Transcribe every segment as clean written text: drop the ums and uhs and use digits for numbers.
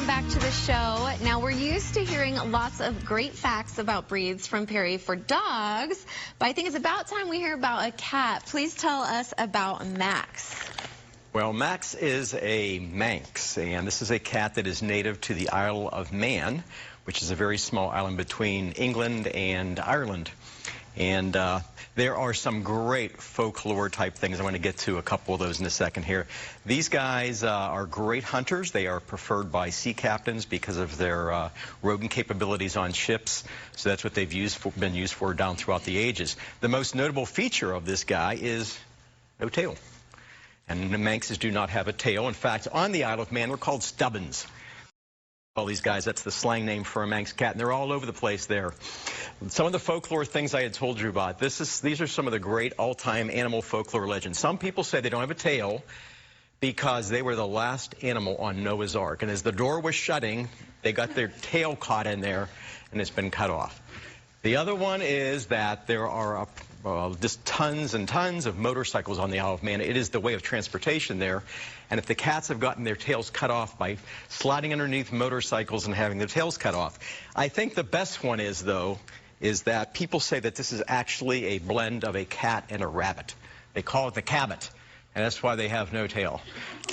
welcome back to the show. Now, we're used to hearing lots of great facts about breeds from Perry for dogs, but I think it's about time we hear about a cat. Please tell us about Max. Well, Max is a Manx, and this is a cat that is native to the Isle of Man, which is a very small island between England and Ireland. And there are some great folklore type things. I want to get to a couple of those in a second here. These guys are great hunters. They are preferred by sea captains because of their rodent capabilities on ships. So that's what they've been used for down throughout the ages. The most notable feature of this guy is no tail. And the Manxes do not have a tail. In fact, on the Isle of Man, we're called stubbins. All these guys, that's the slang name for a Manx cat, and they're all over the place there. Some of the folklore things I had told you about, these are some of the great all-time animal folklore legends. Some people say they don't have a tail because they were the last animal on Noah's Ark, and as the door was shutting, they got their tail caught in there, and it's been cut off. The other one is that there are just tons and tons of motorcycles on the Isle of Man. It is the way of transportation there. And if the cats have gotten their tails cut off by sliding underneath motorcycles and having their tails cut off. I think the best one is, though, is that people say that this is actually a blend of a cat and a rabbit. They call it the cabbit, and that's why they have no tail.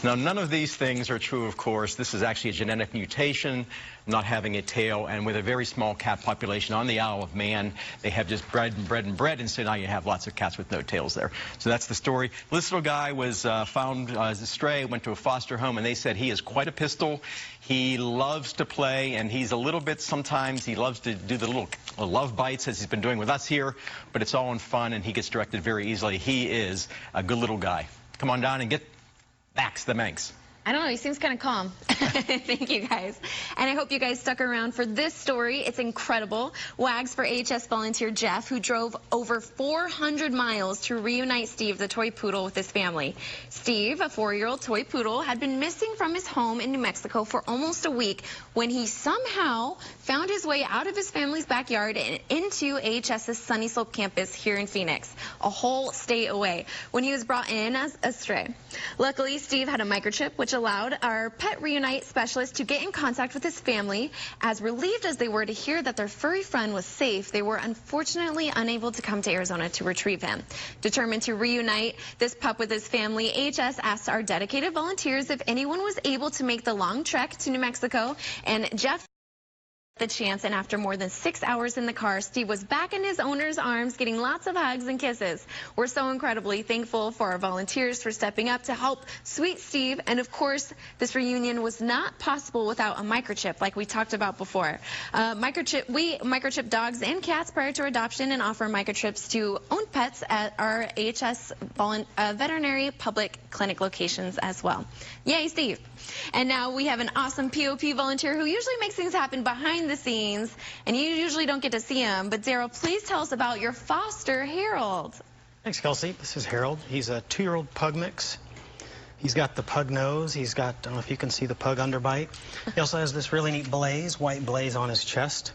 Now, none of these things are true, of course. This is actually a genetic mutation, not having a tail, and with a very small cat population on the Isle of Man, they have just bred and bred and bred, and so now you have lots of cats with no tails there. So that's the story. This little guy was found as a stray, went to a foster home, and they said he is quite a pistol. He loves to play, and he's a little bit, sometimes he loves to do the little love bites as he's been doing with us here, but it's all in fun, and he gets directed very easily. He is a good little guy. Come on down and get Max the Manx. I don't know, he seems kind of calm. Thank you, guys. And I hope you guys stuck around for this story. It's incredible. Wags for AHS volunteer Jeff, who drove over 400 miles to reunite Steve, the toy poodle, with his family. Steve, a 4-year-old toy poodle, had been missing from his home in New Mexico for almost a week when he somehow found his way out of his family's backyard and into AHS's Sunny Slope campus here in Phoenix, a whole state away, when he was brought in as a stray. Luckily, Steve had a microchip, which allowed our Pet Reunite specialist to get in contact with his family. As relieved as they were to hear that their furry friend was safe, they were unfortunately unable to come to Arizona to retrieve him. Determined to reunite this pup with his family, AHS asked our dedicated volunteers if anyone was able to make the long trek to New Mexico, and Jeff the chance, and after more than 6 hours in the car, Steve was back in his owner's arms, getting lots of hugs and kisses. We're so incredibly thankful for our volunteers for stepping up to help sweet Steve, and of course, this reunion was not possible without a microchip, like we talked about before. We microchip dogs and cats prior to adoption and offer microchips to owned pets at our AHS veterinary public clinic locations as well. Yay, Steve. And now we have an awesome POP volunteer who usually makes things happen behind the scenes, and you usually don't get to see him. But Daryl, please tell us about your foster, Harold. Thanks, Kelsey. This is Harold. He's a 2-year-old pug mix. He's got the pug nose. He's got, I don't know if you can see the pug underbite. He also has this really neat blaze, white blaze on his chest.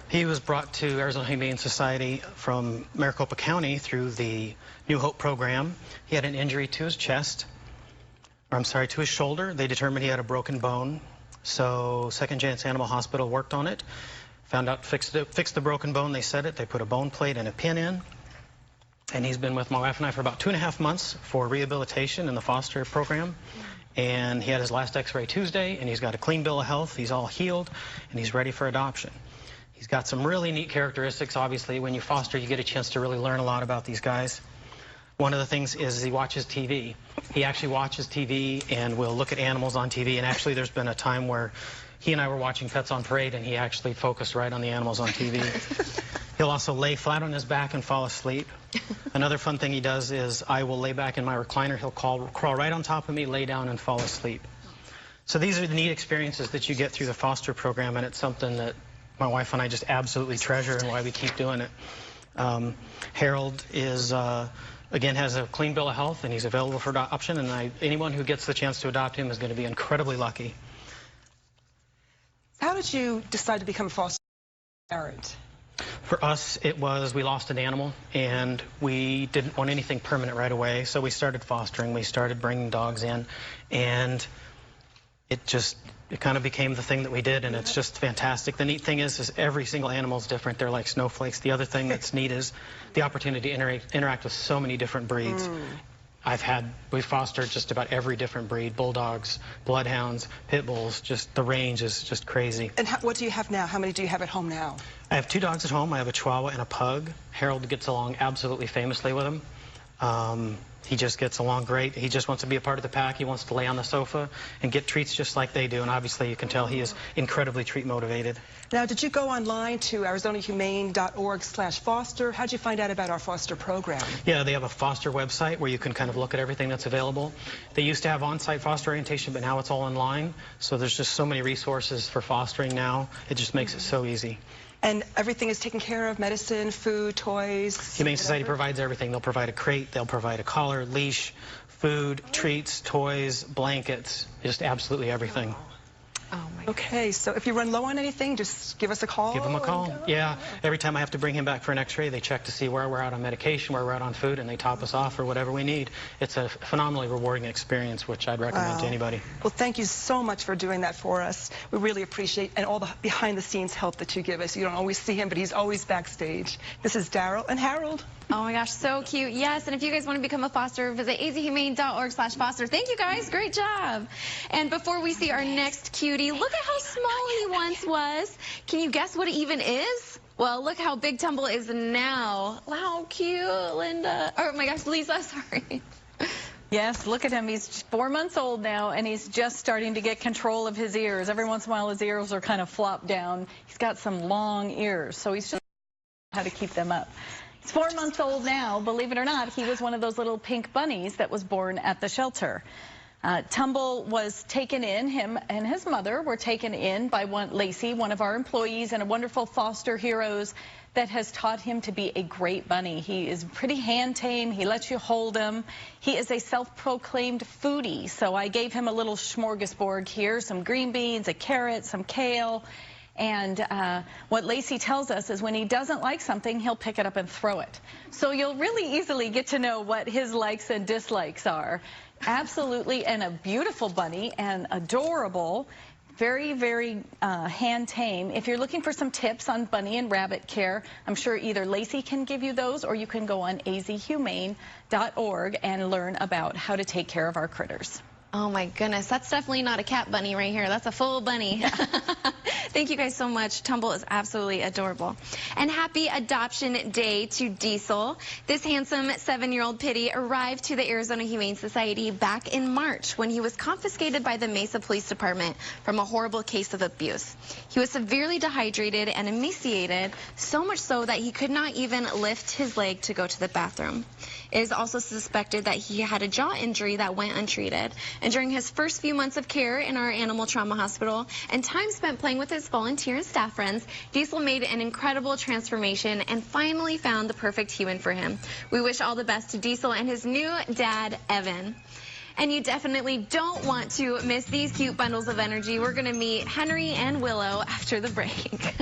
He was brought to Arizona Humane Society from Maricopa County through the New Hope program. He had an injury to his chest. To his shoulder. They determined he had a broken bone. So Second Chance Animal Hospital worked on it, found out, fixed the broken bone. They set it. They put a bone plate and a pin in. And he's been with my wife and I for about 2.5 months for rehabilitation in the foster program. And he had his last x-ray Tuesday, and he's got a clean bill of health. He's all healed, and he's ready for adoption. He's got some really neat characteristics. Obviously, when you foster, you get a chance to really learn a lot about these guys. One of the things is he watches TV. He actually watches TV and will look at animals on TV. And actually, there's been a time where he and I were watching Pets on Parade, and he actually focused right on the animals on TV. He'll also lay flat on his back and fall asleep. Another fun thing he does is I will lay back in my recliner. He'll crawl right on top of me, lay down, and fall asleep. So these are the neat experiences that you get through the foster program, and it's something that my wife and I just absolutely treasure and why we keep doing it. Harold is... again, has a clean bill of health, and he's available for adoption, and anyone who gets the chance to adopt him is going to be incredibly lucky. How did you decide to become a foster parent? For us, it was we lost an animal, and we didn't want anything permanent right away, so we started fostering. We started bringing dogs in, and It kind of became the thing that we did, and it's just fantastic. The neat thing is every single animal is different. They're like snowflakes. The other thing that's neat is the opportunity to interact with so many different breeds. We've fostered just about every different breed: bulldogs, bloodhounds, pit bulls. Just the range is just crazy. And what do you have now? How many do you have at home now? I have 2 dogs at home. I have a Chihuahua and a Pug. Harold gets along absolutely famously with him. He just gets along great. He just wants to be a part of the pack. He wants to lay on the sofa and get treats just like they do. And obviously you can tell he is incredibly treat motivated. Now, did you go online to ArizonaHumane.org/foster? How'd you find out about our foster program? Yeah, they have a foster website where you can kind of look at everything that's available. They used to have on-site foster orientation, but now it's all online. So there's just so many resources for fostering now. It just makes it so easy. And everything is taken care of: medicine, food, toys? Humane Society provides everything. They'll provide a crate, they'll provide a collar, leash, food, treats, toys, blankets, just absolutely everything. Oh my God. Okay, so if you run low on anything, just give us a call. Give them a call. Yeah, every time I have to bring him back for an x-ray, they check to see where we're out on medication, where we're out on food, and they top us off for whatever we need. It's a phenomenally rewarding experience, which I'd recommend to anybody. Well, thank you so much for doing that for us. We really appreciate and all the behind-the-scenes help that you give us. You don't always see him, but he's always backstage. This is Daryl and Harold. Oh my gosh, so cute. Yes, and if you guys want to become a foster, visit azhumane.org/foster. Thank you guys, great job. And before we see our next cutie, look at how small he once was. Can you guess what it even is? Well, look how big Tumble is now. Wow, cute, Linda. Oh my gosh, Lisa, sorry. Yes, look at him. He's 4 months old now, and he's just starting to get control of his ears. Every once in a while, his ears are kind of flopped down. He's got some long ears, so he's just how to keep them up. He's 4 months old now. Believe it or not, he was one of those little pink bunnies that was born at the shelter. Tumble was taken in, him and his mother were taken in by Lacey, one of our employees and a wonderful foster heroes that has taught him to be a great bunny. He is pretty hand tame. He lets you hold him. He is a self-proclaimed foodie. So I gave him a little smorgasbord here, some green beans, a carrot, some kale. And what Lacey tells us is when he doesn't like something, he'll pick it up and throw it. So you'll really easily get to know what his likes and dislikes are. Absolutely, and a beautiful bunny and adorable. Very, very hand tame. If you're looking for some tips on bunny and rabbit care, I'm sure either Lacey can give you those, or you can go on azhumane.org and learn about how to take care of our critters. Oh my goodness, that's definitely not a cat bunny right here. That's a full bunny. Thank you guys so much. Tumble is absolutely adorable. And happy Adoption Day to Diesel. This handsome 7-year-old pitty arrived to the Arizona Humane Society back in March when he was confiscated by the Mesa Police Department from a horrible case of abuse. He was severely dehydrated and emaciated, so much so that he could not even lift his leg to go to the bathroom. It is also suspected that he had a jaw injury that went untreated. And during his first few months of care in our animal trauma hospital and time spent playing with his volunteer and staff friends, Diesel made an incredible transformation and finally found the perfect human for him. We wish all the best to Diesel and his new dad, Evan. And you definitely don't want to miss these cute bundles of energy. We're going to meet Henry and Willow after the break.